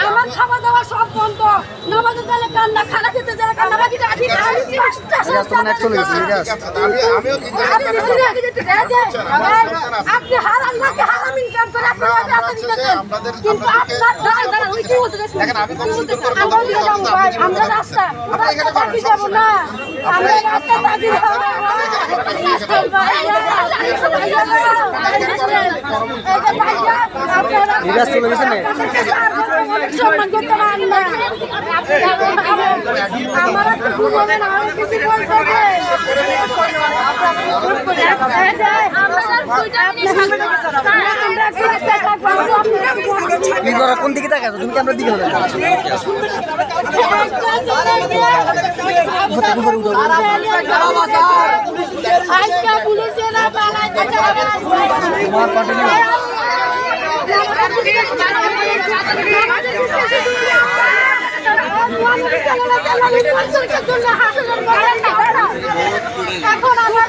আমার খাওয়া দাওয়া সব বন্ধ, নামাজে গেলে কান্না, খানা খেতে গেলে কান্না, বাকি রাখি আপনি হারাম নাকি হারাম ইনকাম করে কিন্তু আমরা রাস্তা বাকি যাবো না, আমরা রাস্তা বাকি সম্মান করতে পারেন না। আমার কিছু কোন দিকে তাকাচ্ছ তুমি? কি আমরা দিকে হবে এখন আমার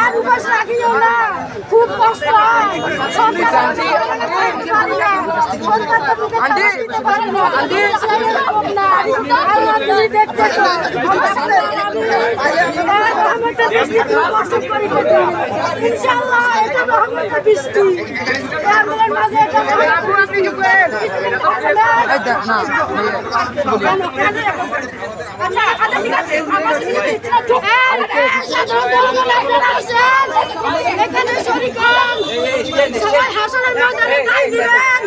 আর উপাস রাখিও না, খুব কষ্ট ইনশাআল্লাহ এটা রহমতের বৃষ্টি। এখানে সবাই হাসনের ময়দানে গাই দিবেন,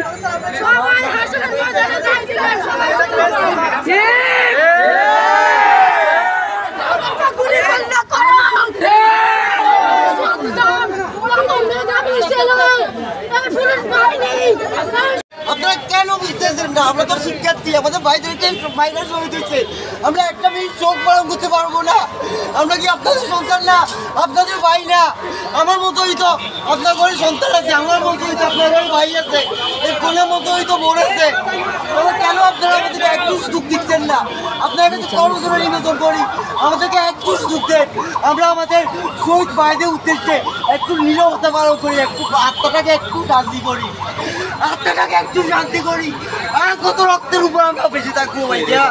সবাই হাসনের ময়দানে গাই দিবেন, সবাই আপনারা কেন বুঝতেছেন না? আমরা তো শিক্ষার্থী, আমাদের ভাইদেরকে ভাইরাস হয়ে দিচ্ছে, আমরা একটা মিনিট চোখ পালন করতে পারবো না। আমরা কি আপনাদের সন্তান না? আপনাদের ভাই না? আমার মতোই তো আপনার ঘরে সন্তান আছে, আমার মতোই তো আপনার ঘরে ভাই আছে, এর কোনের মতোই তো বোন আছে। কেন আপনারা আমাদেরকে একটু সুযোগ দিচ্ছেন না? আপনার কাছে কর্মসূচি নিবেদন করি, আমাদেরকে একটু সুযোগ দেন। আমরা আমাদের শহীদ ভাইদের উদ্দেশ্যে একটু নীরবতা পালন করি, একটু আত্মাটাকে একটু শান্তি করি, আত্মাটাকে একটু শান্তি করি। আর কত রক্তের উপর আমরা বেঁচে থাকবো ভাইয়া?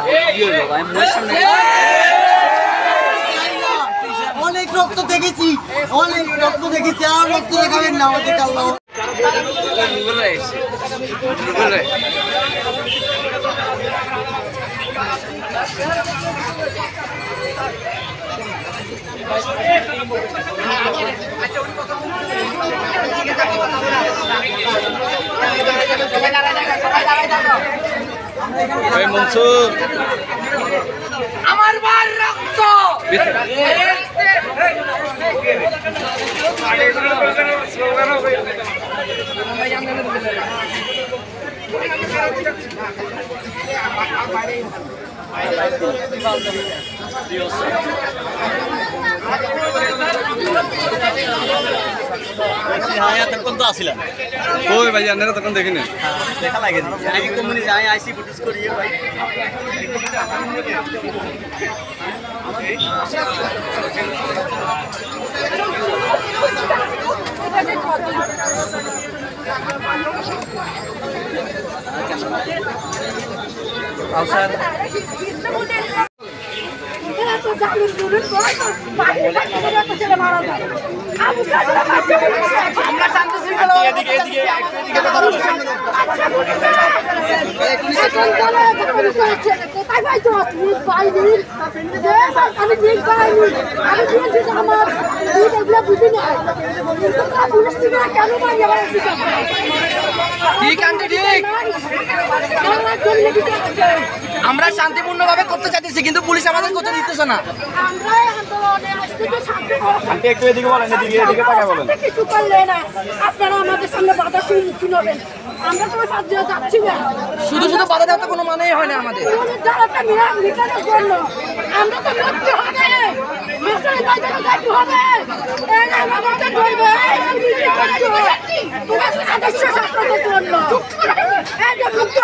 অনেক রক্ত দেখেছি, অনেক রক্ত দেখেছি, আর রক্ত দেখাবেন না আমাদের আল্লাহ। মনসুর আমার বার রক্ত তখন তো আসিলাম ওই ভাই আপনারা তখন দেখিনি দেখা লাগেনি আগে কোম্পানি যাই আইসি ফুটেজ করিয়ে ভাই আউসার আমরা শান্তি শৃঙ্খলা আমরা শান্তিপূর্ণভাবে করতে চাইতেছি, কিন্তু পুলিশ আমাদের করতে দিতেছে না। একটু এদিকে বলেন, এদিকে তাকায় বলেন। কিছু করলে না আপনারা আমাদের সামনে বাধা সম্মুখীন হবেন, আমরা তো সাহায্য যাচ্ছি না। শুধু শুধু বাধা দেওয়া তো কোনো মানেই হয় না আমাদের। আমরা তো করতে হবে, দেশের ছাত্রদের জন্য এই যে মুক্ত